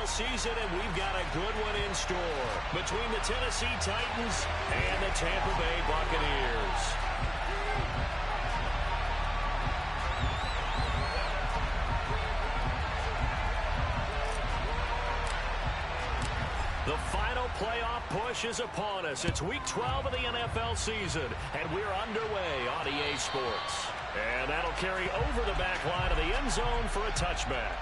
season, and we've got a good one in store between the Tennessee Titans and the Tampa Bay Buccaneers. The final playoff push is upon us. It's Week 12 of the NFL season, and we're underway on EA Sports. And that'll carry over the back line of the end zone for a touchback.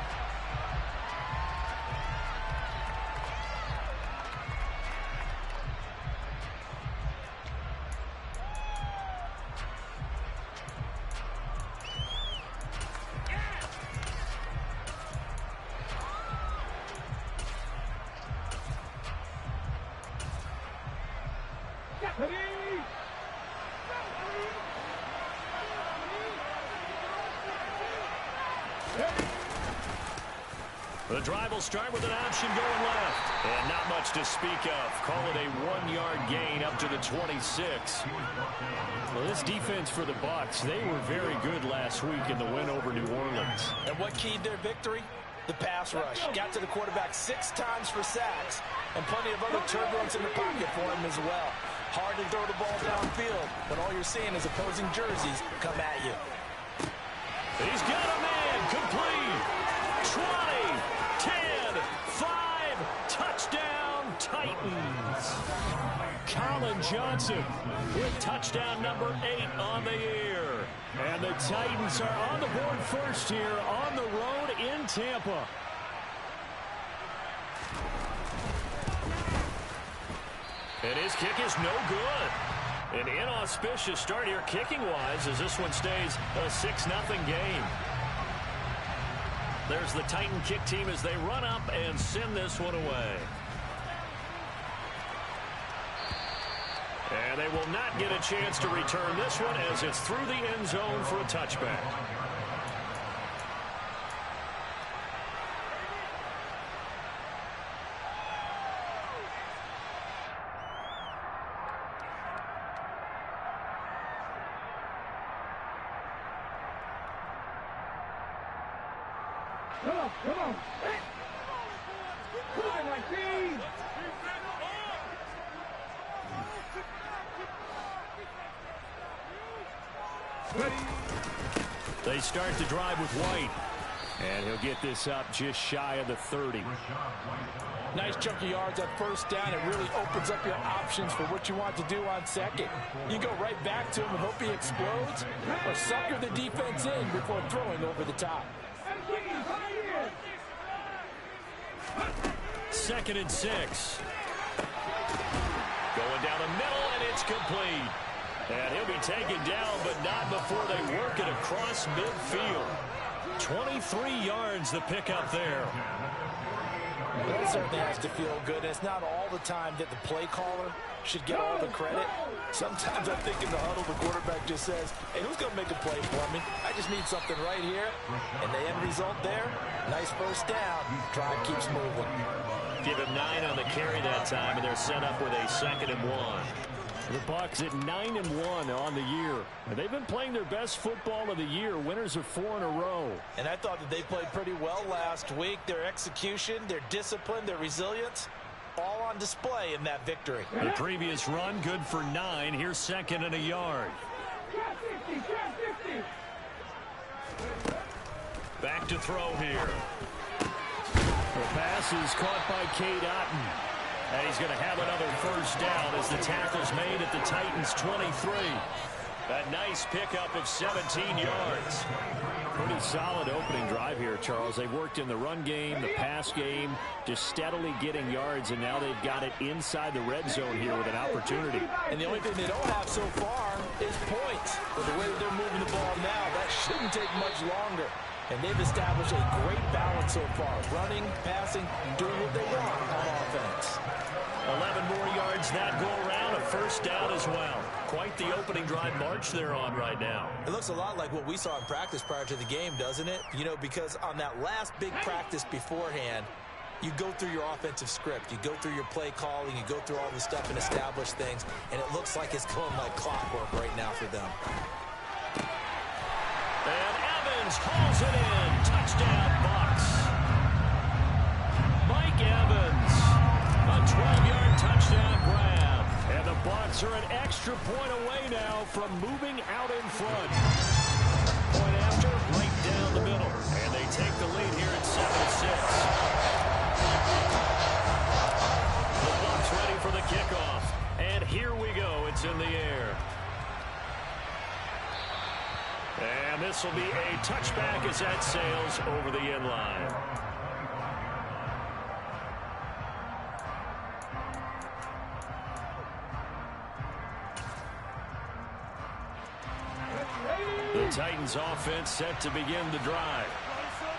The drive will start with an option going left. And not much to speak of. Call it a 1-yard gain up to the 26. Well, this defense for the Bucs, they were very good last week in the win over New Orleans. And what keyed their victory? The pass rush. Got to the quarterback 6 times for sacks. And plenty of other turbulence in the pocket for him as well. Hard to throw the ball downfield when all you're seeing is opposing jerseys come at you. He's got a man complete. 20, 10, 5, touchdown Titans. Colin Johnson with touchdown number 8 on the year. And the Titans are on the board first here on the road in Tampa. And his kick is no good. An inauspicious start here kicking-wise as this one stays a 6-0 game. There's the Titan kick team as they run up and send this one away. And they will not get a chance to return this one as it's through the end zone for a touchback. Come on, come on. Come on, my team. They start the drive with White. And he'll get this up just shy of the 30. Nice chunk of yards at first down. It really opens up your options for what you want to do on second. You go right back to him and hope he explodes, or sucker the defense in before throwing over the top. 2nd and 6. Going down the middle, and it's complete. And he'll be taken down, but not before they work it across midfield. 23 yards the pickup there. That certainly has to feel good. It's not all the time that the play caller should get all the credit. Sometimes I think in the huddle, the quarterback just says, hey, who's going to make a play for me? I just need something right here. And the end result there, nice first down. Drive keeps moving. Give him 9 on the carry that time, and they're set up with a 2nd and 1. The Bucs at 9-1 on the year. They've been playing their best football of the year. Winners of 4 in a row. And I thought that they played pretty well last week. Their execution, their discipline, their resilience, all on display in that victory. The previous run, good for 9. Here's 2nd and a yard. Back to throw here. The pass is caught by Cade Otton. And he's going to have another first down as the tackle's made at the Titans' 23. A nice pickup of 17 yards. Pretty solid opening drive here, Charles. They've worked in the run game, the pass game, just steadily getting yards, and now they've got it inside the red zone here with an opportunity. And the only thing they don't have so far is points. With the way that they're moving the ball now, that shouldn't take much longer. And they've established a great balance so far. Running, passing, doing what they want on offense. 11 more yards that go around, a first down as well. Quite the opening drive march they're on right now. It looks a lot like what we saw in practice prior to the game, doesn't it? You know, because on that last big practice beforehand, you go through your offensive script. You go through your play calling. You go through all the stuff and establish things. And it looks like it's going like clockwork right now for them. And Evans hauls it in. Touchdown, Bucs. Mike Titans are an extra point away now from moving out in front. Point after, right down the middle. And they take the lead here at 7-6. The Bucs ready for the kickoff. And here we go. It's in the air. And this will be a touchback as that sails over the end line. The Titans offense set to begin the drive.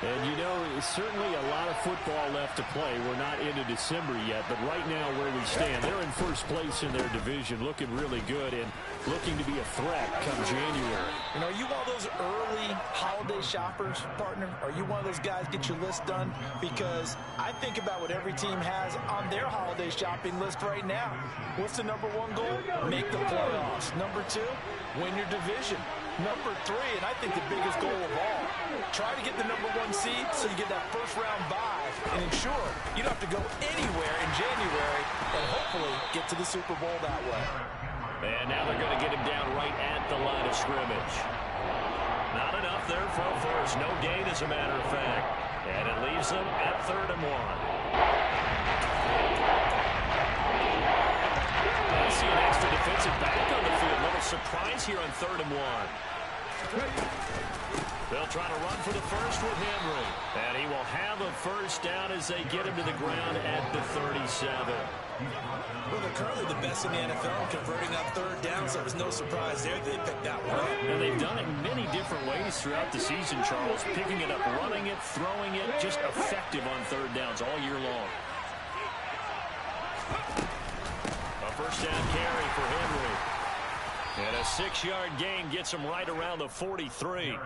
And, you know, certainly a lot of football left to play. We're not into December yet, but right now where we stand, they're in first place in their division, looking really good and looking to be a threat come January. You know, are you one of those early holiday shoppers, partner? Are you one of those guys get your list done? Because I think about what every team has on their holiday shopping list right now. What's the #1 goal? Make the playoffs. #2, win your division. #3, and I think the biggest goal of all, try to get the #1 seed so you get that first-round bye and ensure you don't have to go anywhere in January and hopefully get to the Super Bowl that way. And now they're going to get him down right at the line of scrimmage. Not enough there for a first. No gain, as a matter of fact. And it leaves them at 3rd and 1. I see an extra defensive back on the field. Little surprise here on 3rd and 1. They'll try to run for the first with Henry. And he will have a first down as they get him to the ground at the 37. Well, they're currently the best in the NFL in converting on 3rd down, so it was no surprise there they picked that one up. And they've done it in many different ways throughout the season, Charles. Picking it up, running it, throwing it, just effective on 3rd downs all year long. A first down carry for Henry. And a 6-yard gain gets him right around the 43.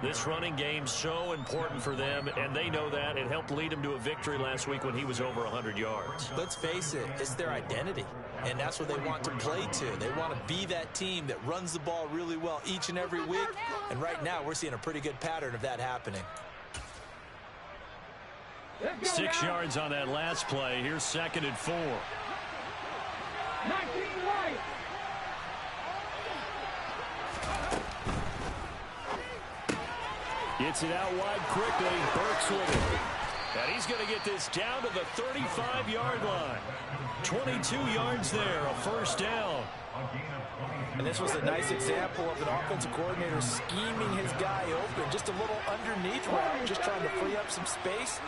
This running game so important for them, and they know that. It helped lead him to a victory last week when he was over 100 yards. Let's face it, it's their identity, and that's what they want to play to. They want to be that team that runs the ball really well each and every week, and right now we're seeing a pretty good pattern of that happening. 6 yards on that last play. Here's 2nd and 4. 19 right. Gets it out wide quickly. Burks with it. And he's going to get this down to the 35-yard line. 22 yards there, a first down. And this was a nice example of an offensive coordinator scheming his guy open. Just a little underneath route, just trying to free up some space,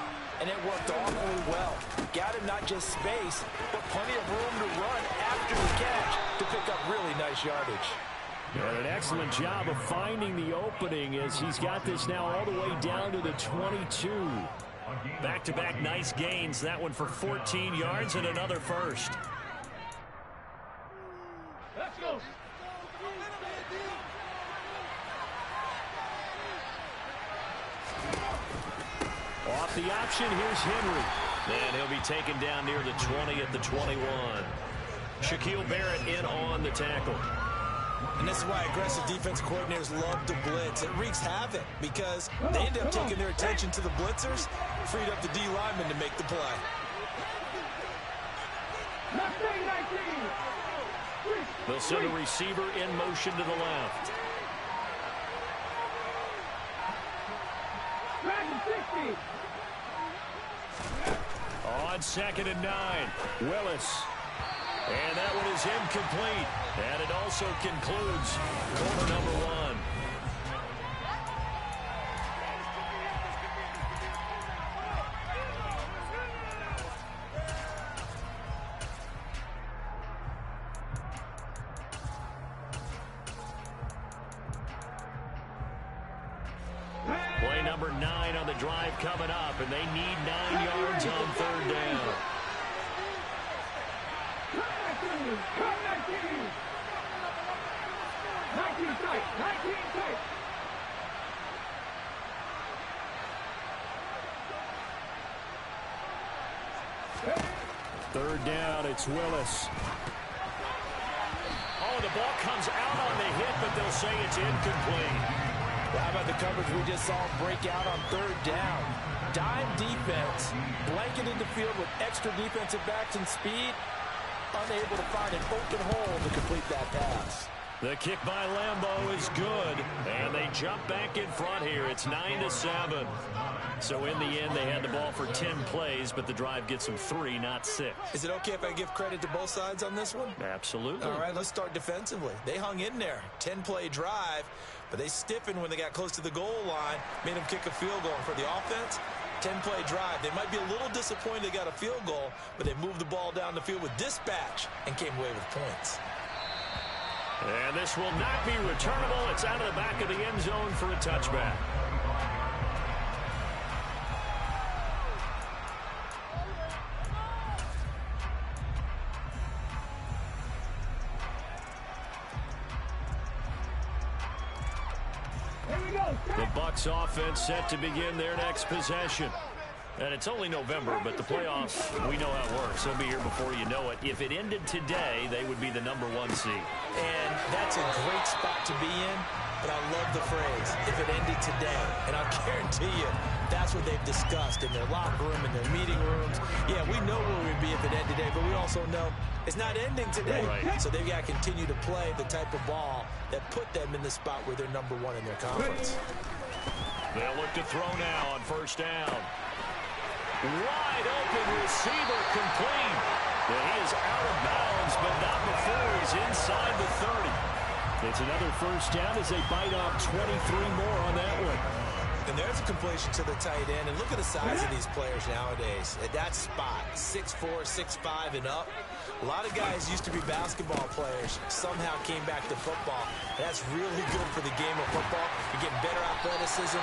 and it worked awfully well. Got him not just space, but plenty of room to run after the catch to pick up really nice yardage. And an excellent job of finding the opening as he's got this now all the way down to the 22. Back-to-back nice gains. That one for 14 yards and another first. Let's go. Off the option, here's Henry. And he'll be taken down near the 20 at the 21. Shaquille Barrett in on the tackle. And this is why aggressive defense coordinators love to blitz. It wreaks havoc because they end up taking their attention to the blitzers, freed up the D lineman to make the play. They'll send a receiver in motion to the left. On 2nd and 9, Willis. And that one is incomplete. And it also concludes quarter number 1. Play number 9 on the drive coming up, and they need 9 yards on 3rd down. 19 tight. 19 tight. Third down, it's Willis. Oh, the ball comes out on the hit, but they'll say it's incomplete. Well, how about the coverage we just saw break out on 3rd down? Dime defense, blanketed the field with extra defensive backs and speed, unable to find an open hole to complete that pass. The kick by Lambeau is good, and they jump back in front here. It's 9-7. So in the end, they had the ball for 10 plays, but the drive gets them 3, not 6. Is it okay if I give credit to both sides on this one? Absolutely. All right, let's start defensively. They hung in there. 10-play drive, but they stiffened when they got close to the goal line, made them kick a field goal. And for the offense, 10-play drive. They might be a little disappointed they got a field goal, but they moved the ball down the field with dispatch and came away with points. And this will not be returnable. It's out of the back of the end zone for a touchback. The Bucs offense set to begin their next possession. And it's only November, but the playoffs, we know how it works. They'll be here before you know it. If it ended today, they would be the #1 seed. And that's a great spot to be in, but I love the phrase, if it ended today. And I'll guarantee you, that's what they've discussed in their locker room, in their meeting rooms. Yeah, we know where we'd be if it ended today, but we also know it's not ending today. Right. So they've got to continue to play the type of ball that put them in the spot where they're #1 in their conference. They'll look to throw now on first down. Wide open receiver complete. And he is out of bounds, but not before he's inside the 30. It's another first down as they bite off 23 more on that one. And there's a completion to the tight end. And look at the size of these players nowadays. At that spot, 6'4", 6'5", and up. A lot of guys used to be basketball players, somehow came back to football. That's really good for the game of football. You're getting better athleticism,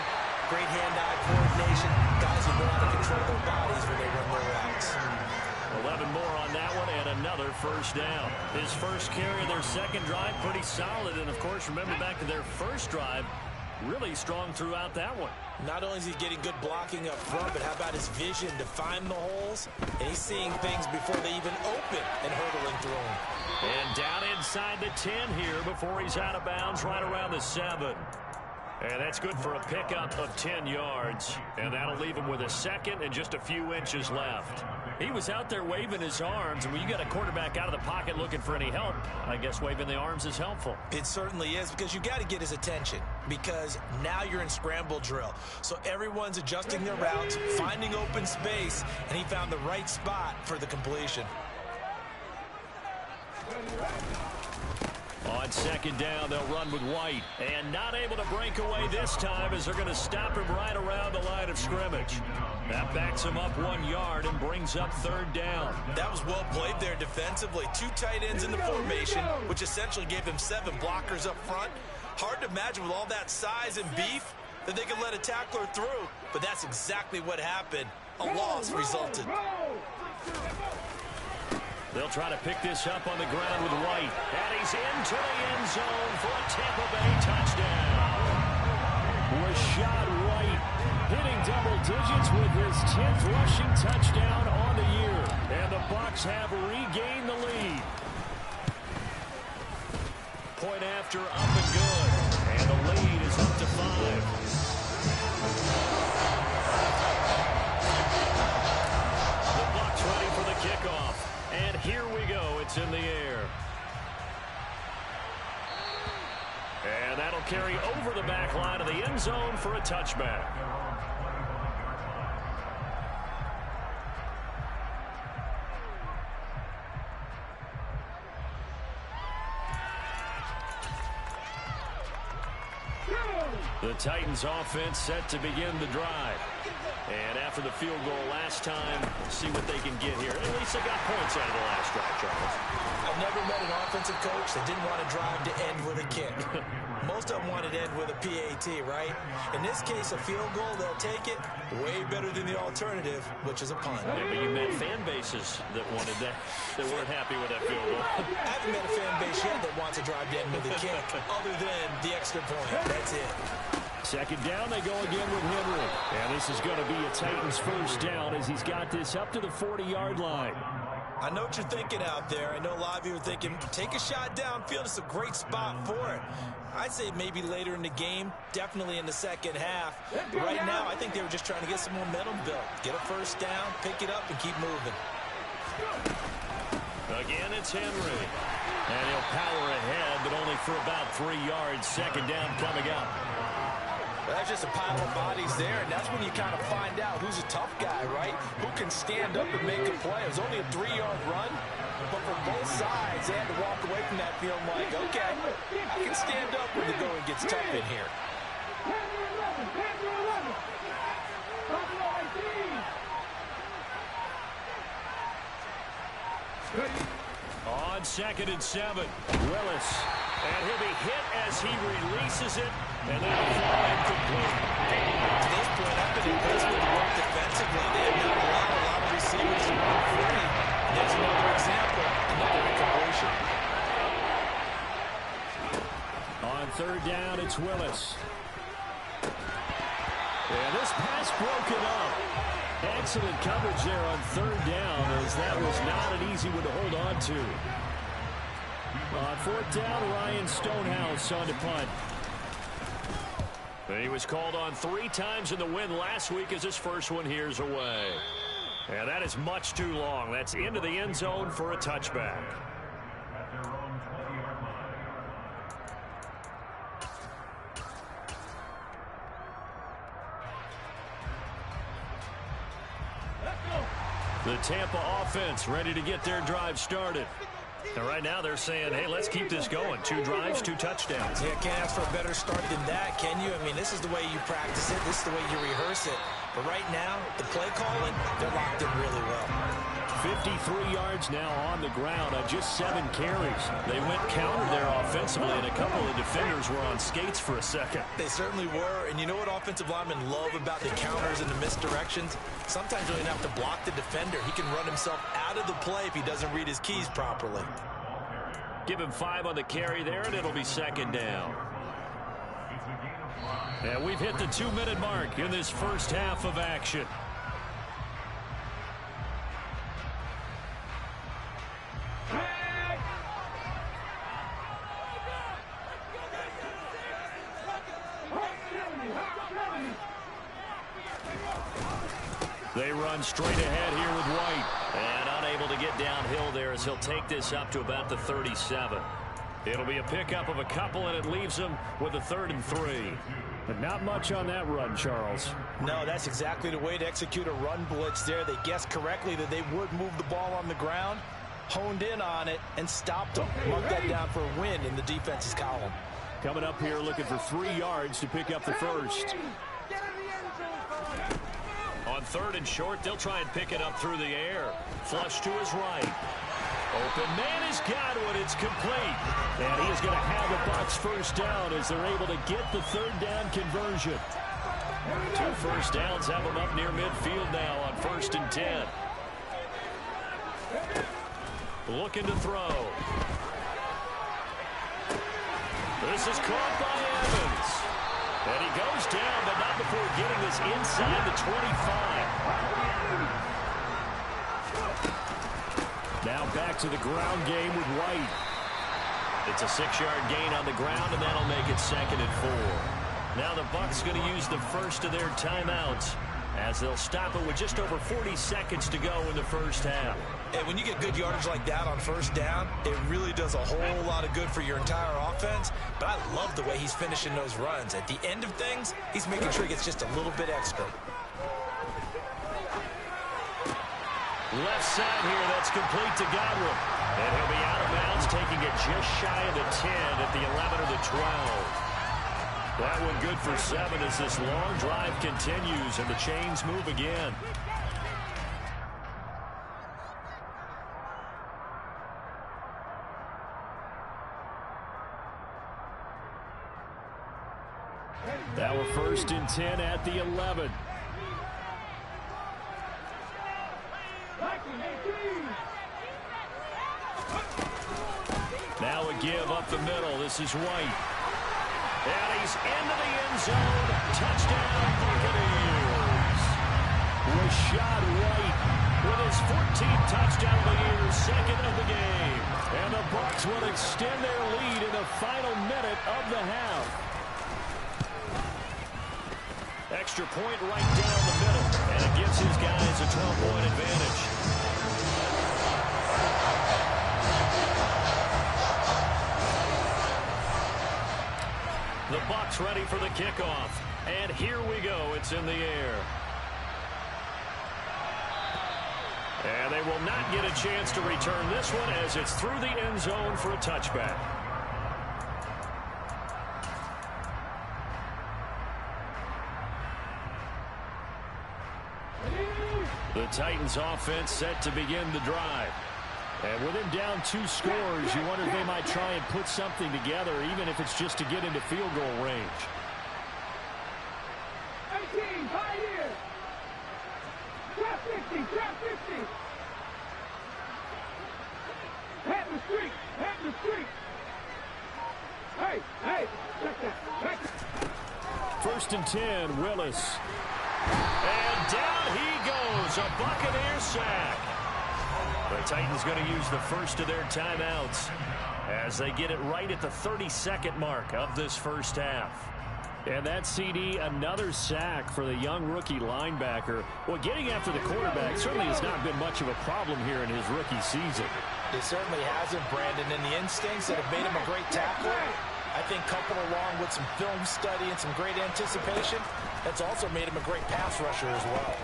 great hand-eye coordination. Guys who know how to control their bodies when they run their routes. 11 more on that one and another first down. His first carry of their second drive, pretty solid. And, of course, remember back to their first drive, really strong throughout that one. Not only is he getting good blocking up front, but how about his vision to find the holes? And he's seeing things before they even open and hurdling through them. And down inside the 10 here before he's out of bounds right around the 7. And that's good for a pickup of 10 yards. And that'll leave him with a second and just a few inches left. He was out there waving his arms, and when you got a quarterback out of the pocket looking for any help, I guess waving the arms is helpful. It certainly is, because you got to get his attention, because now you're in scramble drill. So everyone's adjusting their routes, finding open space, and he found the right spot for the completion. On second down, they'll run with White. And not able to break away this time as they're going to stop him right around the line of scrimmage. That backs him up 1 yard and brings up third down. That was well played there defensively. 2 tight ends in the formation, which essentially gave him 7 blockers up front. Hard to imagine with all that size and beef that they could let a tackler through. But that's exactly what happened. A loss resulted. They'll try to pick this up on the ground with White. And he's into the end zone for a Tampa Bay touchdown. Rachaad White hitting double digits with his 10th rushing touchdown on the year. And the Bucs have regained the lead. Point after, up and good. And the lead is up to 5. The Bucs ready for the kickoff. And here we go. It's in the air. And that'll carry over the back line of the end zone for a touchback. The Titans offense set to begin the drive. And after the field goal last time, see what they can get here. At least they got points out of the last drive, Charles. I've never met an offensive coach that didn't want to drive to end with a kick. Most of them wanted to end with a PAT, right? In this case, a field goal, they'll take it. Way better than the alternative, which is a punt. Yeah, but you met fan bases that wanted that, that weren't happy with that field goal. I haven't met a fan base yet that wants to drive to end with a kick, other than the extra point. That's it. Second down, they go again with Henry. And this is going to be a Titans first down as he's got this up to the 40-yard line. I know what you're thinking out there. I know a lot of you are thinking, take a shot downfield. It's a great spot for it. I'd say maybe later in the game, definitely in the second half. But right now, I think they were just trying to get some momentum built. Get a first down, pick it up, and keep moving. Again, it's Henry. And he'll power ahead, but only for about 3 yards. Second down coming up. That's just a pile of bodies there, and that's when you kind of find out who's a tough guy, right? Who can stand up and make a play. It was only a 3-yard run, but for both sides, they had to walk away from that feeling like, okay, I can stand up when the going gets tough in here. On 2nd and 7, Willis. And he'll be hit as he releases it, and that'll fall incomplete. To this point, I've been impressed with the work defensively. They have not allowed a lot of receivers to run free. There's another example, another incompletion. On 3rd down, it's Willis. And this pass broken up. Excellent coverage there on 3rd down, as that was not an easy one to hold on to. On 4th down, Ryan Stonehouse on to punt. He was called on 3 times in the win last week as his first one here's away. And that is much too long. That's into the end zone for a touchback. The Tampa offense ready to get their drive started. And right now they're saying, hey, let's keep this going. 2 drives, 2 touchdowns. Yeah, can't ask for a better start than that, can you? I mean, this is the way you practice it. This is the way you rehearse it. But right now, the play calling, they're locked in really well. 53 yards now on the ground on just 7 carries. They went counter there offensively, and a couple of defenders were on skates for a second. They certainly were, and you know what offensive linemen love about the counters and the misdirections? Sometimes you don't have to block the defender. He can run himself out of the play if he doesn't read his keys properly. Give him 5 on the carry there, and it'll be 2nd down. And we've hit the 2-minute mark in this first half of action. They run straight ahead here with White. And unable to get downhill there as he'll take this up to about the 37. It'll be a pickup of a couple, and it leaves him with a 3rd and 3. But not much on that run, Charles. No, that's exactly the way to execute a run blitz there. They guessed correctly that they would move the ball on the ground, honed in on it, and stopped them. Mark that down for a win in the defense's column. Coming up here looking for 3 yards to pick up the first. On 3rd and short, they'll try and pick it up through the air. Flush to his right. Open man has got one. It's complete. And he is going to have the Bucs first down as they're able to get the 3rd down conversion. 2 first downs have them up near midfield now on 1st and 10. Looking to throw. This is caught by Evans. And he goes down, but not before getting this inside the 25. Now back to the ground game with White. It's a 6-yard gain on the ground, and that'll make it 2nd and 4. Now the Bucs going to use the first of their timeouts as they'll stop it with just over 40 seconds to go in the first half. And when you get good yardage like that on 1st down, it really does a whole lot of good for your entire offense. But I love the way he's finishing those runs. At the end of things, he's making sure he gets just a little bit extra. Left side here, that's complete to Godwin. And he'll be out of bounds, taking it just shy of the 10 at the 11 or the 12. That one good for 7 as this long drive continues and the chains move again. Now a 1st and 10 at the 11. Now a give up the middle. This is White. And he's into the end zone. Touchdown, Buccaneers. Rachaad White with his 14th touchdown of the year, 2nd of the game. And the Bucs will extend their lead in the final minute of the half. Extra point right down the middle, and it gives his guys a 12-point advantage. gets ready for the kickoff. And here we go. It's in the air. And they will not get a chance to return this one as it's through the end zone for a touchback. The Titans offense set to begin the drive. And with him down 2 scores, you wonder if they might try and put something together, even if it's just to get into field goal range. 18, 5 years. Trap 50, trap 50. Head the street, head the street. Hey, check that. Hey. 1st and 10, Willis. And down he goes, a Buccaneer sack. The Titans going to use the first of their timeouts as they get it right at the 32nd mark of this first half. And that CD, another sack for the young rookie linebacker. Well, getting after the quarterback certainly has not been much of a problem here in his rookie season. It certainly hasn't, Brandon, and the instincts that have made him a great tackler, I think coupled along with some film study and some great anticipation, that's also made him a great pass rusher as well.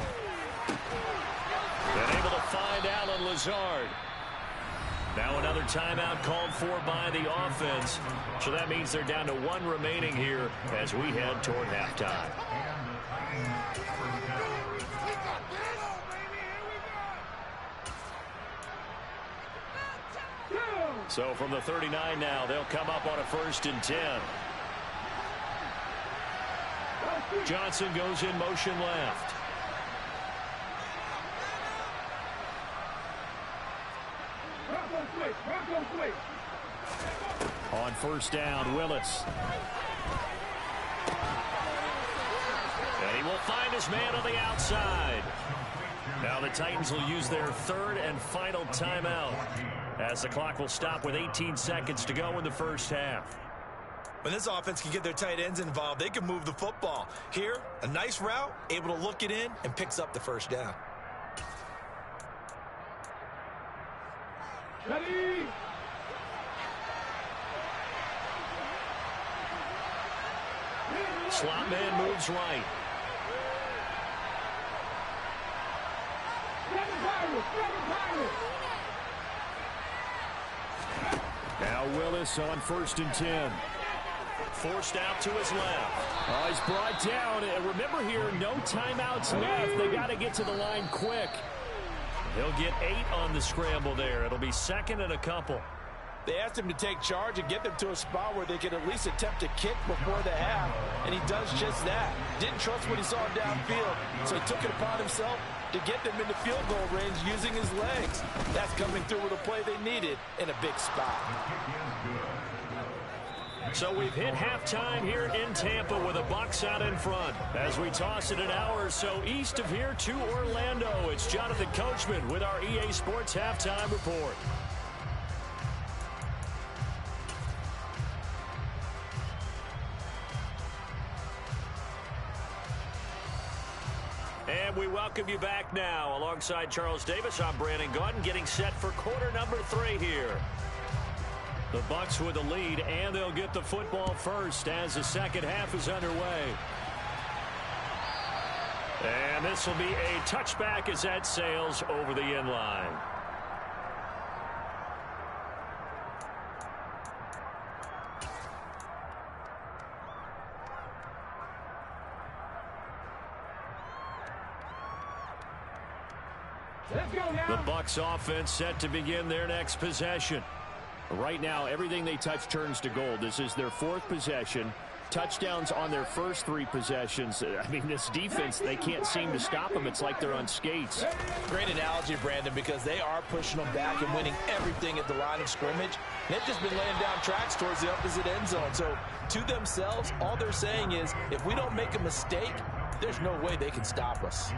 And able to find Allen Lazard. Now another timeout called for by the offense. So that means they're down to 1 remaining here as we head toward halftime. So from the 39 now, they'll come up on a 1st and 10. Johnson goes in motion left. On 1st down, Willis. And he will find his man on the outside. Now the Titans will use their 3rd and final timeout as the clock will stop with 18 seconds to go in the first half. When this offense can get their tight ends involved, they can move the football. Here, a nice route, able to look it in, and picks up the 1st down. Ready? Slot man moves right. Now Willis on 1st and 10. Forced out to his left. Oh, he's brought down. And remember here, no timeouts left. They got to get to the line quick. He'll get 8 on the scramble there. It'll be 2nd and a couple. They asked him to take charge and get them to a spot where they could at least attempt a kick before the half, and he does just that. Didn't trust what he saw downfield, so he took it upon himself to get them into field goal range using his legs. That's coming through with a play they needed in a big spot. So we've hit halftime here in Tampa with the Bucs out in front. As we toss it an hour or so east of here to Orlando, it's Jonathan Coachman with our EA Sports Halftime Report. And we welcome you back now. Alongside Charles Davis, I'm Brandon Gaudin, getting set for quarter number 3 here. The Bucs with the lead, and they'll get the football first as the second half is underway. And this will be a touchback as that sails over the end line. The Bucs offense set to begin their next possession. Right now, everything they touch turns to gold. This is their 4th possession. Touchdowns on their first 3 possessions. I mean, this defense, they can't seem to stop them. It's like they're on skates. Great analogy, Brandon, because they are pushing them back and winning everything at the line of scrimmage. They've just been laying down tracks towards the opposite end zone. So, to themselves, all they're saying is, if we don't make a mistake, there's no way they can stop us.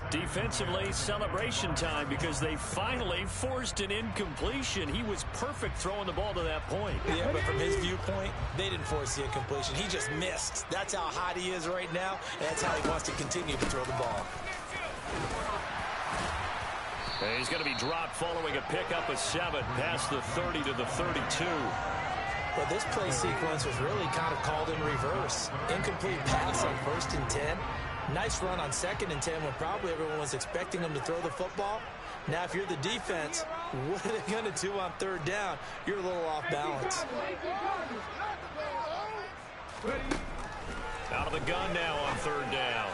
Defensively, celebration time because they finally forced an incompletion. He was perfect throwing the ball to that point. Yeah, but from his viewpoint, they didn't force the incompletion. He just missed. That's how hot he is right now, and that's how he wants to continue to throw the ball. And he's going to be dropped following a pickup of 7 past the 30 to the 32. But this play sequence was really kind of called in reverse. Incomplete pass on 1st and 10. Nice run on 2nd and 10 when probably everyone was expecting him to throw the football. Now, if you're the defense, what are they going to do on 3rd down? You're a little off balance. Out of the gun now on 3rd down.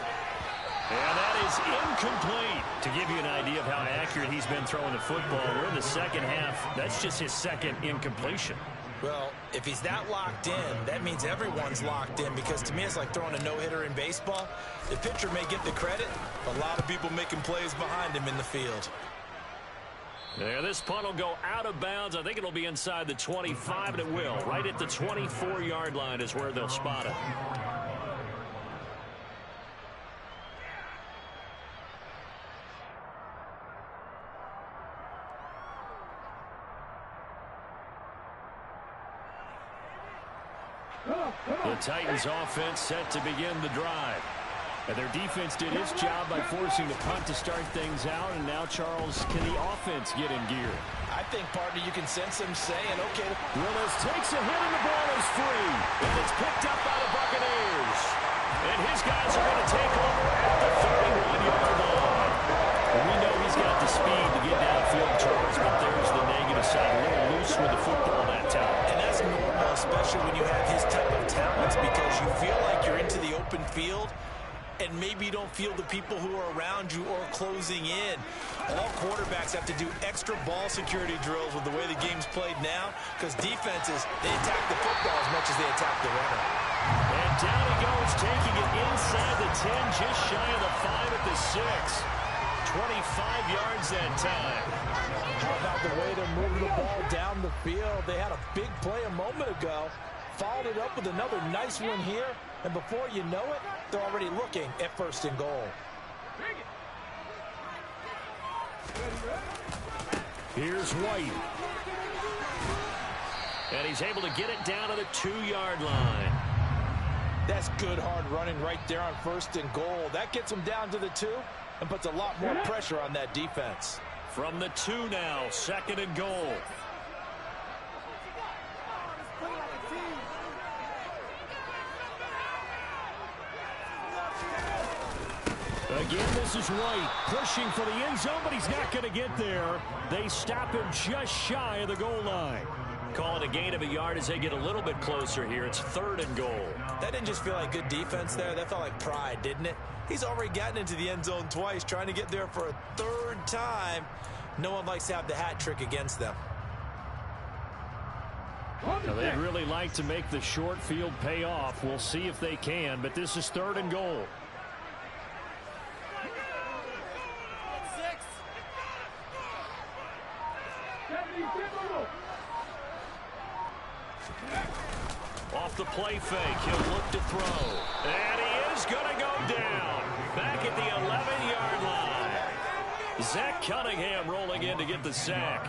And that is incomplete. To give you an idea of how accurate he's been throwing the football, we're in the 2nd half. That's just his 2nd incompletion. Well, if he's that locked in, that means everyone's locked in, because to me it's like throwing a no-hitter in baseball. The pitcher may get the credit, but a lot of people making plays behind him in the field. Yeah, this punt will go out of bounds. I think it'll be inside the 25, and it will. Right at the 24-yard line is where they'll spot it. The Titans offense set to begin the drive. And their defense did its job by forcing the punt to start things out. And now, Charles, can the offense get in gear? I think, partner, you can sense them saying, okay. Willis takes a hit and the ball is free. And it's picked up by the Buccaneers. And his guys are going to take over at the 31-yard line. And we know he's got the speed to get downfield, Charles, but there's the negative side. A little loose with the football that time. And that's normal, especially when you have his type of talents, because you feel like you're into the open field and maybe you don't feel the people who are around you or closing in. All quarterbacks have to do extra ball security drills with the way the game's played now, because defenses, they attack the football as much as they attack the runner. And down he goes, taking it inside the 10, just shy of the 5 at the 6. 25 yards that time. How about the way they're moving the ball down the field? They had a big play a moment ago, followed it up with another nice one here, and before you know it, they're already looking at 1st and goal. Here's White. And he's able to get it down to the 2-yard line. That's good hard running right there on 1st and goal. That gets them down to the 2 and puts a lot more pressure on that defense. From the 2 now, 2nd and goal. Again, this is White pushing for the end zone, but he's not going to get there. They stop him just shy of the goal line. Call it a gain of a yard as they get a little bit closer here. It's 3rd and goal. That didn't just feel like good defense there. That felt like pride, didn't it? He's already gotten into the end zone twice, trying to get there for a 3rd time. No one likes to have the hat trick against them. Now, they'd really like to make the short field pay off. We'll see if they can, but this is 3rd and goal. Off the play fake, he'll look to throw. And he is going to go down. Back at the 11-yard line. Zach Cunningham rolling in to get the sack.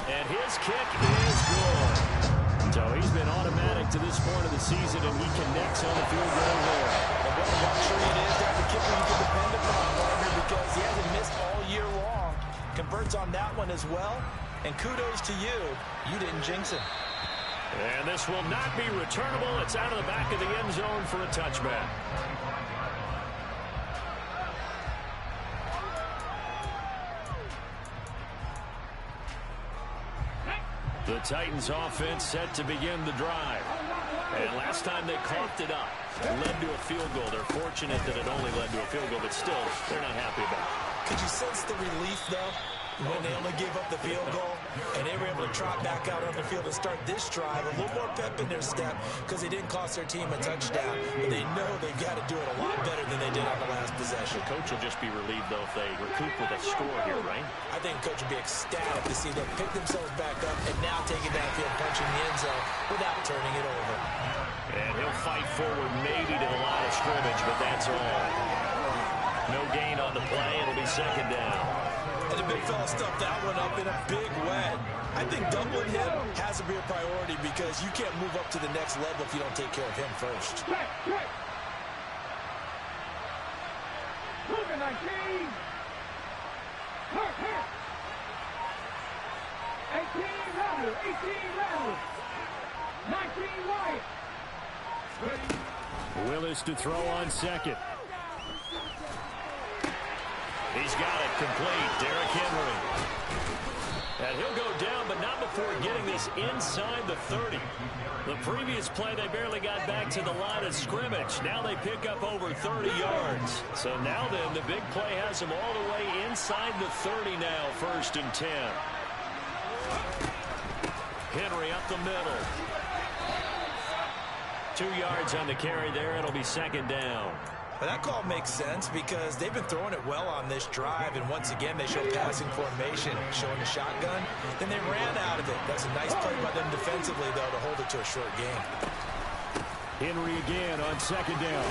And his kick is good. So he's been automatic to this point of the season, and he connects on the field goal there. What a luxury it is to have a kicker you can depend upon, partner, because he hasn't missed all year long. Converts on that one as well. And kudos to you. You didn't jinx him. And this will not be returnable. It's out of the back of the end zone for a touchback. The Titans offense set to begin the drive. And last time they coughed it up, led to a field goal. They're fortunate that it only led to a field goal, but still, they're not happy about it. Could you sense the relief, though, when they only gave up the field goal and they were able to trot back out on the field and start this drive, a little more pep in their step because they didn't cost their team a touchdown, but they know they've got to do it a lot better than they did on the last possession. The coach will just be relieved, though, if they recoup with a score here, right? I think coach will be ecstatic to see them pick themselves back up and now take it downfield, punching the end zone without turning it over. And he'll fight forward maybe to the line of scrimmage, but that's all. No gain on the play. It'll be 2nd down. And the big fella stuffed that one up in a big way. I think doubling him has to be a priority because you can't move up to the next level if you don't take care of him first. 19. Hurt, hurt. 18 Randall, 18 Randall. 19 Wyatt. Willis to throw on second. He's got it complete. Derrick Henry. And he'll go down, but not before getting this inside the 30. The previous play, they barely got back to the line of scrimmage. Now they pick up over 30 yards. So now then, the big play has them all the way inside the 30 now, 1st and 10. Henry up the middle. 2 yards on the carry there. It'll be 2nd down. Well, that call makes sense because they've been throwing it well on this drive, and once again they show passing formation, showing the shotgun. Then they ran out of it. That's a nice play by them defensively, though, to hold it to a short game. Henry again on 2nd down.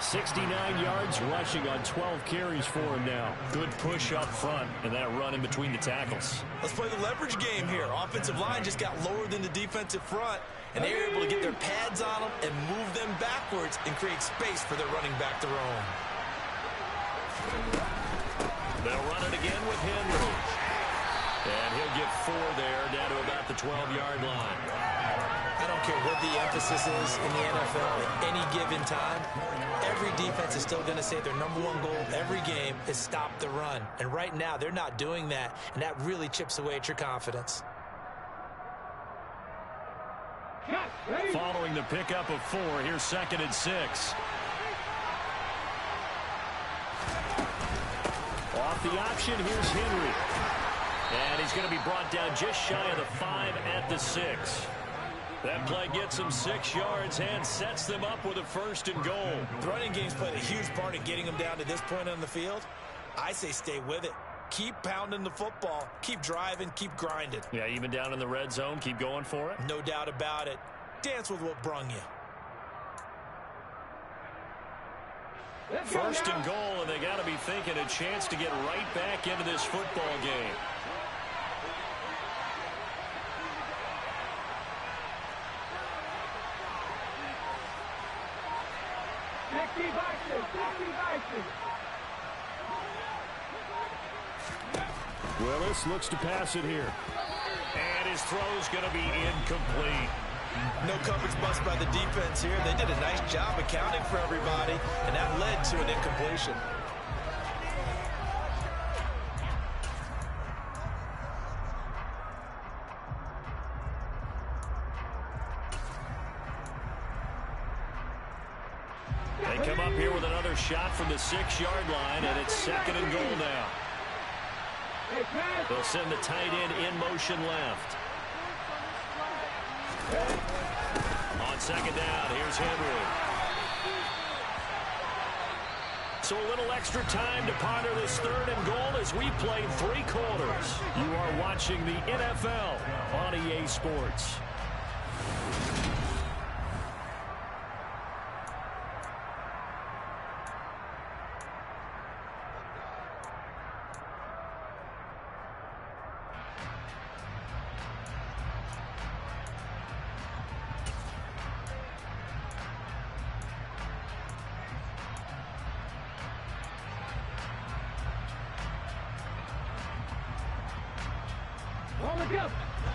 69 yards rushing on 12 carries for him now. Good push up front and that run in between the tackles. Let's play the leverage game here. Offensive line just got lower than the defensive front, and they were able to get their pads on them and move them backwards and create space for their running back to roam. They'll run it again with Henry. And he'll get 4 there, down to about the 12-yard line. I don't care what the emphasis is in the NFL at any given time. Every defense is still going to say their #1 goal every game is stop the run. And right now, they're not doing that, and that really chips away at your confidence. Following the pickup of 4, here's 2nd and 6. Off the option, here's Henry. And he's going to be brought down just shy of the 5 at the 6. That play gets them 6 yards and sets them up with a 1st and goal. The running game's played a huge part in getting them down to this point on the field. I say stay with it. Keep pounding the football. Keep driving. Keep grinding. Yeah, even down in the red zone, keep going for it. No doubt about it. Dance with what brung you. 1st and goal, and they got to be thinking a chance to get right back into this football game. Willis looks to pass it here. And his throw's going to be incomplete. No coverage bust by the defense here. They did a nice job accounting for everybody, and that led to an incompletion. They come up here with another shot from the 6-yard line, and it's 2nd and goal now. They'll send the tight end in motion left. On 2nd down, here's Henry. So a little extra time to ponder this 3rd and goal as we played 3 quarters. You are watching the NFL on EA Sports.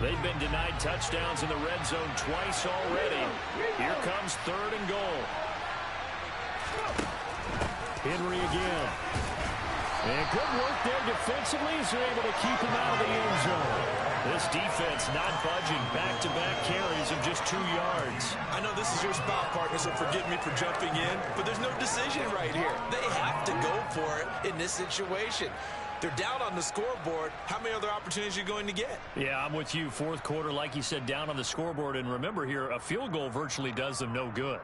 They've been denied touchdowns in the red zone twice already. Here comes 3rd and goal. Henry again. And good work there defensively as they're able to keep him out of the end zone. This defense not budging. Back-to-back carries of just 2 yards. I know this is your spot, partner, so forgive me for jumping in, but there's no decision right here. They have to go for it in this situation. They're down on the scoreboard. How many other opportunities are you going to get? Yeah, I'm with you. 4th quarter, like you said, down on the scoreboard. And remember here, a field goal virtually does them no good.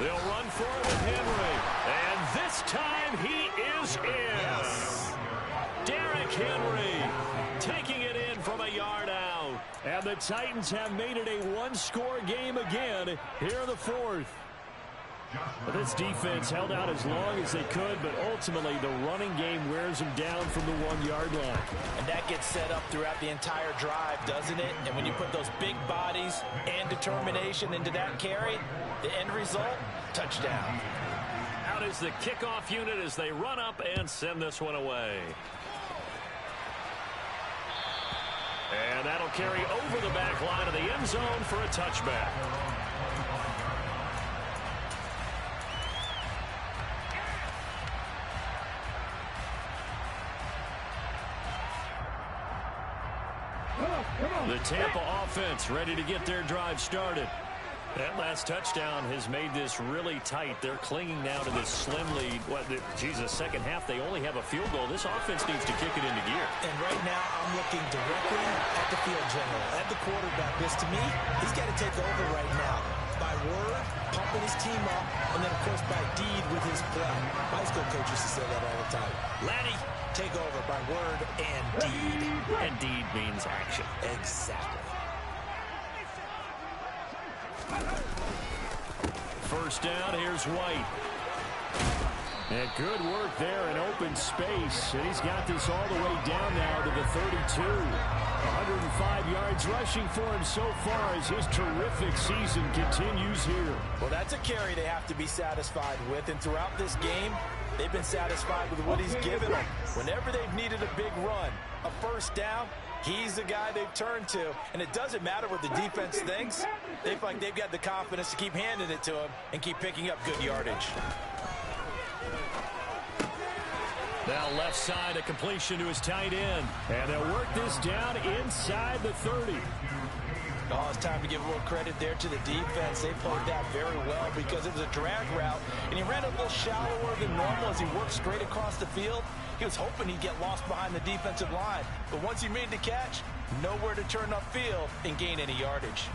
They'll run for it with Henry. And this time he is in. Yes. Derrick Henry taking it in from a yard out. And the Titans have made it a one-score game again here in the fourth. But this defense held out as long as they could, but ultimately the running game wears them down from the 1-yard line. And that gets set up throughout the entire drive, doesn't it? And when you put those big bodies and determination into that carry, the end result, touchdown. Out is the kickoff unit as they run up and send this one away. And that'll carry over the back line of the end zone for a touchback. The Tampa offense ready to get their drive started. That last touchdown has made this really tight. They're clinging now to this slim lead. Second half, they only have a field goal. This offense needs to kick it into gear. And right now, I'm looking directly at the field general, at the quarterback. Because to me, he's got to take over right now. By word, pumping his team up, and then, of course, by deed with his play. My school coach used to say that all the time. Laddie, take over by word and deed. And deed means action. Exactly. First down, here's White. And good work there in open space. And he's got this all the way down now to the 32. 105 yards rushing for him so far as his terrific season continues here. Well, that's a carry they have to be satisfied with. And throughout this game, they've been satisfied with what he's given them. Whenever they've needed a big run, a first down, he's the guy they've turned to. And it doesn't matter what the defense thinks. They feel like they've got the confidence to keep handing it to him and keep picking up good yardage. Now left side, a completion to his tight end. And they'll work this down inside the 30. Oh, it's time to give a little credit there to the defense. They played that very well because it was a drag route, and he ran a little shallower than normal as he worked straight across the field. He was hoping he'd get lost behind the defensive line, but once he made the catch, nowhere to turn upfield and gain any yardage.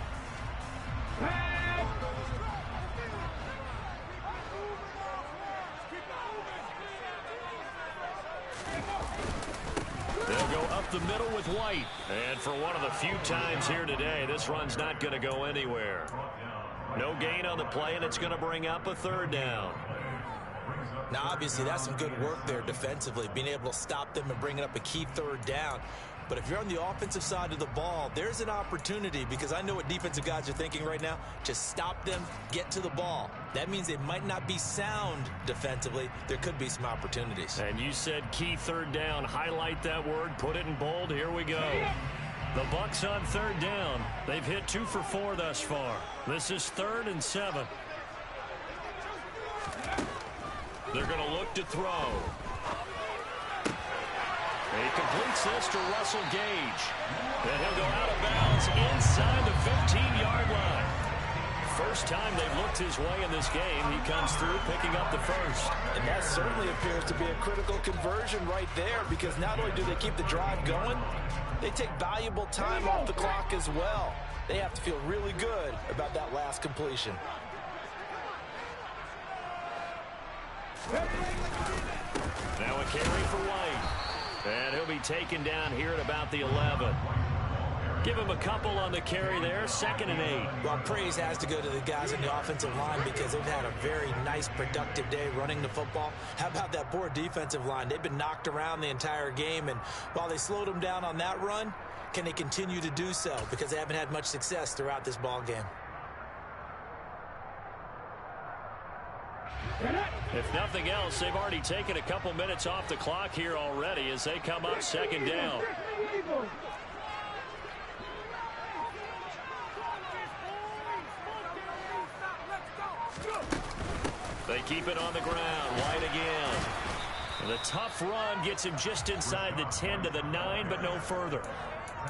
They'll go up the middle with White. And for one of the few times here today, this run's not going to go anywhere. No gain on the play, and it's going to bring up a third down. Now, obviously, that's some good work there defensively, being able to stop them and bringing up a key third down. But if you're on the offensive side of the ball, there's an opportunity, because I know what defensive guys are thinking right now. Just stop them, get to the ball. That means they might not be sound defensively. There could be some opportunities. And you said key third down. Highlight that word, put it in bold. Here we go. The Bucs on third down. They've hit 2 for 4 thus far. This is 3rd and 7. They're going to look to throw. He completes this to Russell Gage. And he'll go out of bounds inside the 15-yard line. First time they've looked his way in this game. He comes through picking up the first. And that certainly appears to be a critical conversion right there, because not only do they keep the drive going, they take valuable time off the clock as well. They have to feel really good about that last completion. Now a carry for White. And he'll be taken down here at about the 11. Give him a couple on the carry there, 2nd and 8. Well, praise has to go to the guys in the offensive line, because they've had a very nice, productive day running the football. How about that poor defensive line? They've been knocked around the entire game, and while they slowed them down on that run, can they continue to do so? Because they haven't had much success throughout this ball game. If nothing else, they've already taken a couple minutes off the clock here already as they come up 2nd down. They keep it on the ground. White again. And the tough run gets him just inside the 10 to the 9, but no further.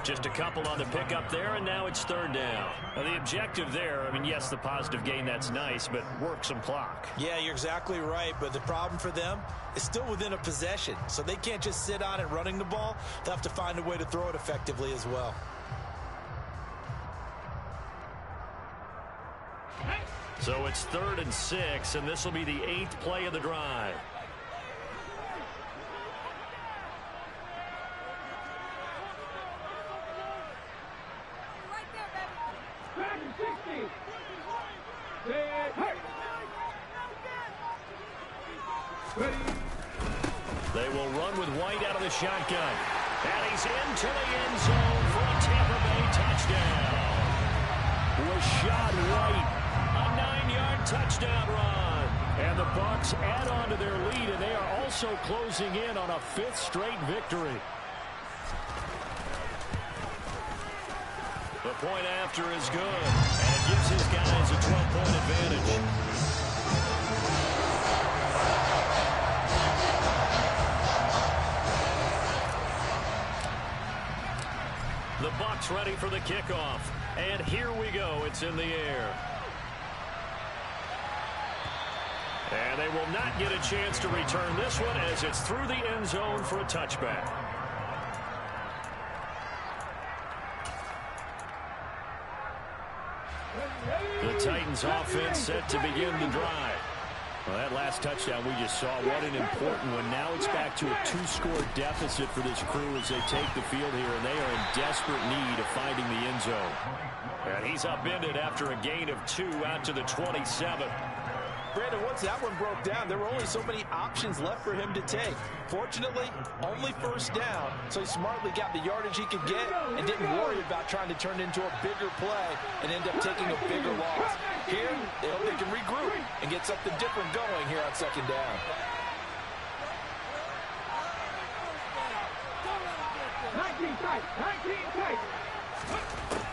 Just a couple on the pickup there, and now it's 3rd down. Now, the objective there, I mean, yes, the positive gain, that's nice, but work some clock. Yeah, you're exactly right, but the problem for them is still within a possession, so they can't just sit on it running the ball. They'll have to find a way to throw it effectively as well. So it's 3rd and 6, and this will be the 8th play of the drive. They will run with White out of the shotgun. And he's into the end zone for a Tampa Bay touchdown. Rashad White, a 9-yard touchdown run. And the Bucs add on to their lead, and they are also closing in on a 5th straight victory. The point after is good, and it gives his guys a 12-point advantage. The Bucs ready for the kickoff. And here we go. It's in the air. And they will not get a chance to return this one as it's through the end zone for a touchback. The Titans offense set to begin the drive. Well, that last touchdown we just saw, what an important one. Now it's back to a 2-score deficit for this crew as they take the field here, and they are in desperate need of finding the end zone. And he's upended after a gain of 2 out to the 27. Brandon, once that one broke down, there were only so many options left for him to take. Fortunately, only first down, so he smartly got the yardage he could get and didn't worry about trying to turn it into a bigger play and end up taking a bigger loss. Here, they hope they can regroup and get something different going here on second down.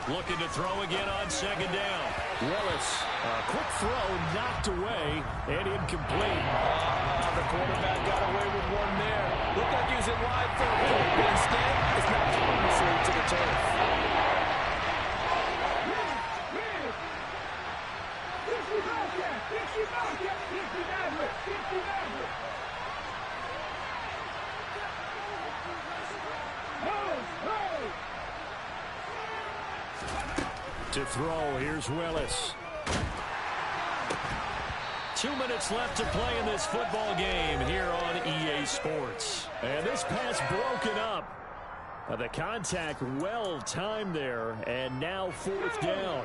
Looking to throw again on second down. Willis, a quick throw knocked away and incomplete. The quarterback got away with one there. Looked like he was in line for a pick, but instead, it's not harmlessly to the turf. To throw, here's Willis. 2 minutes left to play in this football game here on EA Sports. And this pass broken up. The contact well timed there, and now 4th down.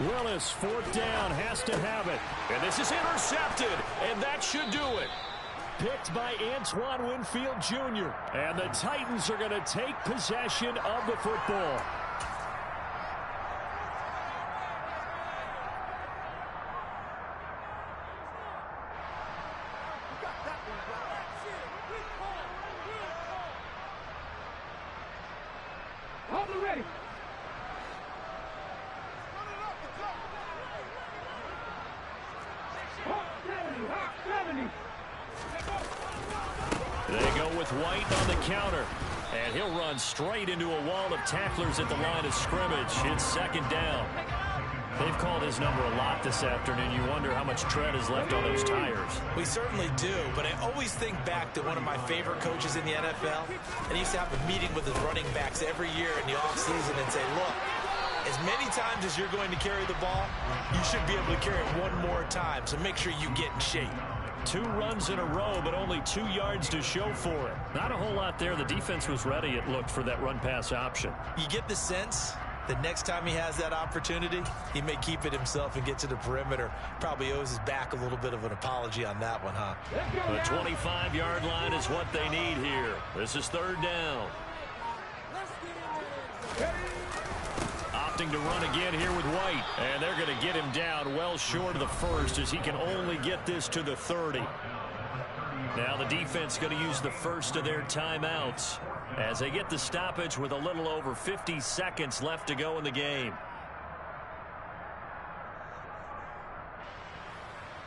Willis, 4th down, has to have it. And this is intercepted, and that should do it. Picked by Antoine Winfield Jr. And the Titans are going to take possession of the football. Ready. They go with White on the counter. And he'll run straight into a wall of tacklers at the line of scrimmage. It's second down. They've called his number a lot this afternoon. You wonder how much tread is left on those tires. We certainly do, but I always think back to one of my favorite coaches in the NFL. And he used to have a meeting with his running backs every year in the offseason and say, look, as many times as you're going to carry the ball, you should be able to carry it one more time, so make sure you get in shape. 2 runs in a row, but only 2 yards to show for it. Not a whole lot there. The defense was ready, it looked, for that run-pass option. You get the sense the next time he has that opportunity, he may keep it himself and get to the perimeter. Probably owes his back a little bit of an apology on that one, huh? The 25-yard line is what they need here. This is 3rd down. Opting to run again here with White. And they're going to get him down well short of the first as he can only get this to the 30. Now the defense going to use the first of their timeouts as they get the stoppage with a little over 50 seconds left to go in the game.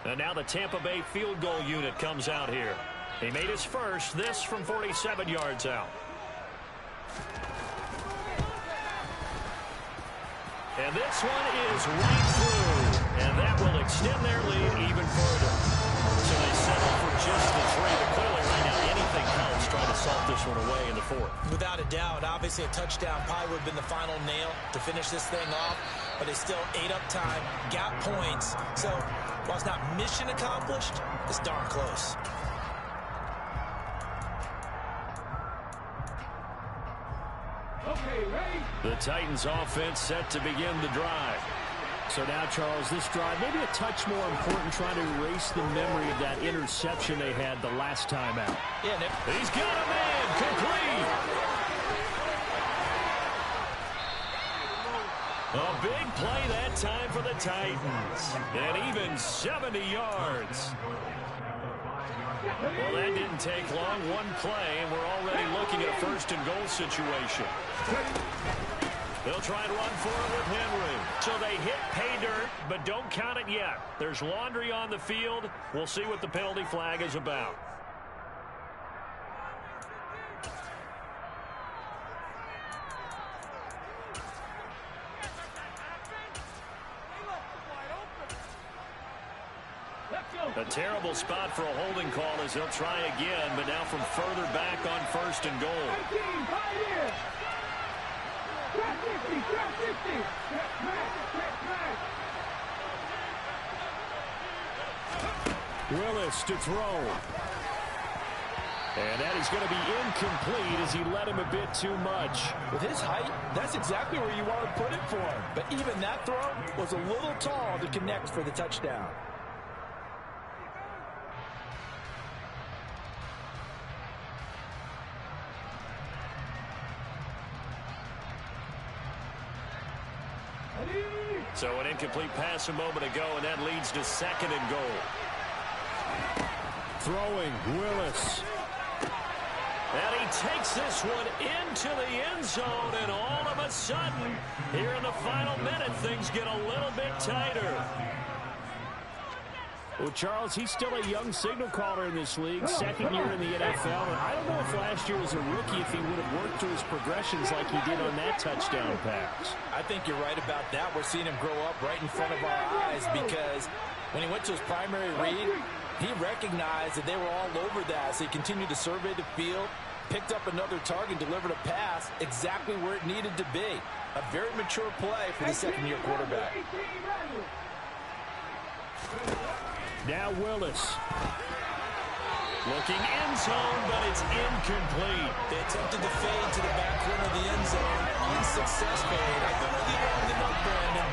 And now the Tampa Bay field goal unit comes out here. He made his first, this from 47 yards out. And this one is right through. And that will extend their lead even further. So they settle for just the 3. But clearly right now anything helps trying to salt this one away in the 4th. Without a doubt, obviously a touchdown probably would have been the final nail to finish this thing off. But they still ate up time, got points. So while it's not mission accomplished, it's darn close. Okay, ready? The Titans offense set to begin the drive. So now, Charles, this drive maybe a touch more important, trying to erase the memory of that interception they had the last time out. Yeah, he's got a man complete. A big play that time for the Titans. And even 70 yards. Well, that didn't take long. One play, and we're already looking at a first-and-goal situation. They'll try and run for it with Henry. So they hit pay dirt, but don't count it yet. There's laundry on the field. We'll see what the penalty flag is about. A terrible spot for a holding call as they'll try again, but now from further back on first and goal. 18, 5 years. Trap 50, trap 50. Trap smash, trap smash. Willis to throw. And that is going to be incomplete as he let him a bit too much. with his height, that's exactly where you want to put it for him. But even that throw was a little tall to connect for the touchdown. So an incomplete pass a moment ago, and that leads to second and goal. Throwing, Willis. And he takes this one into the end zone, and all of a sudden, here in the final minute, things get a little bit tighter. Well, Charles, he's still a young signal caller in this league, second year in the NFL. And I don't know if last year as a rookie if he would have worked through his progressions like he did on that touchdown pass. I think you're right about that. We're seeing him grow up right in front of our eyes because when he went to his primary read, he recognized that they were all over that. So he continued to survey the field, picked up another target, delivered a pass exactly where it needed to be. A very mature play for the second-year quarterback. Now Willis. Looking end zone, but it's incomplete. They attempted to fade to the back corner of the end zone. Unsuccessful. I've been with you long enough, Brandon.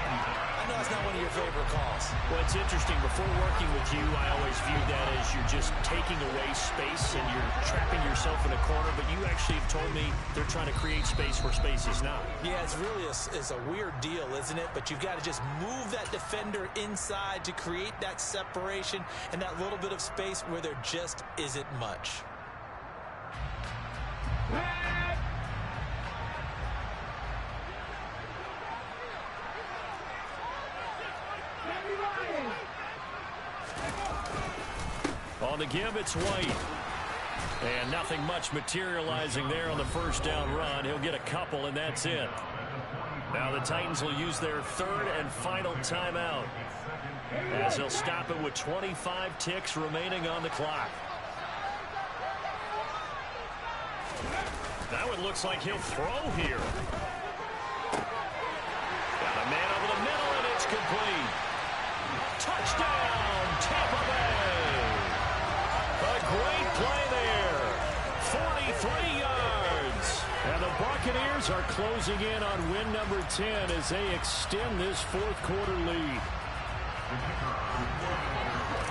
I know it's not one of your favorite calls. Well, it's interesting. Before working with you, I always viewed that as you're just taking away space and you're trapping yourself in a corner. But you actually have told me they're trying to create space where space is not. Yeah, it's really a weird deal, isn't it? But you've got to just move that defender inside to create that separation and that little bit of space where there just isn't much. On the give, it's White. And nothing much materializing there on the first down run. He'll get a couple, and that's it. Now the Titans will use their third and final timeout as they'll stop it with 25 ticks remaining on the clock. Now it looks like he'll throw here. Got a man over the middle, and it's complete. Touchdown, Tampa Bay. A great play there. 43 yards. And the Buccaneers are closing in on win number 10 as they extend this fourth quarter lead.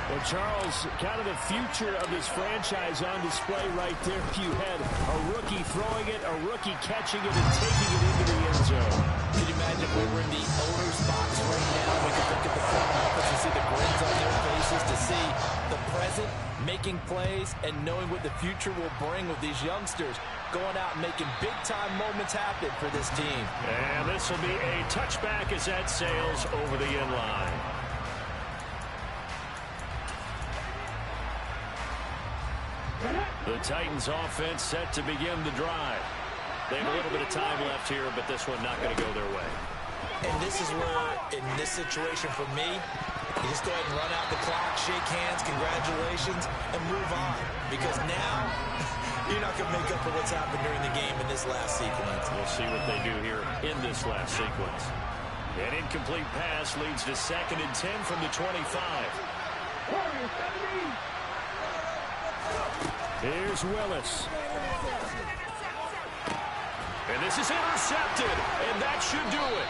Well, Charles, kind of the future of this franchise on display right there. You had a rookie throwing it, a rookie catching it, and taking it into the end zone. Could you imagine if we were in the owner's box right now? We could look at the front office and see the grins on their faces, to see the present making plays and knowing what the future will bring with these youngsters going out and making big-time moments happen for this team. And this will be a touchback as that sails over the end line. The Titans offense set to begin the drive. They have a little bit of time left here, but this one not going to go their way. And this is where, in this situation for me, you just go ahead and run out the clock, shake hands, congratulations, and move on. Because now, you're not going to make up for what's happened during the game in this last sequence. We'll see what they do here in this last sequence. An incomplete pass leads to 2nd and 10 from the 25. Here's Willis. And this is intercepted, and that should do it.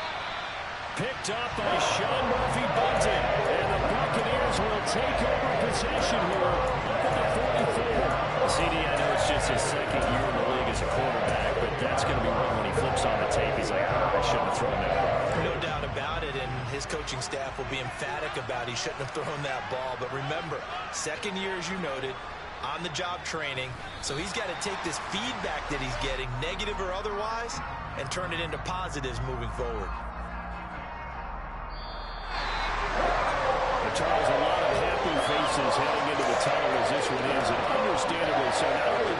Picked up by Sean Murphy-Bunting. And the Buccaneers will take over possession here up at the 44. CD, I know it's just his second year in the league as a quarterback, but that's going to be one when he flips on the tape. He's like, I shouldn't have thrown that ball. No doubt about it, and his coaching staff will be emphatic about he shouldn't have thrown that ball. But remember, second year, as you noted, on-the-job training. So he's got to take this feedback that he's getting, negative or otherwise, and turn it into positives moving forward. Charles, a lot of happy faces heading into the tunnel as this one is, and understandably so. Not only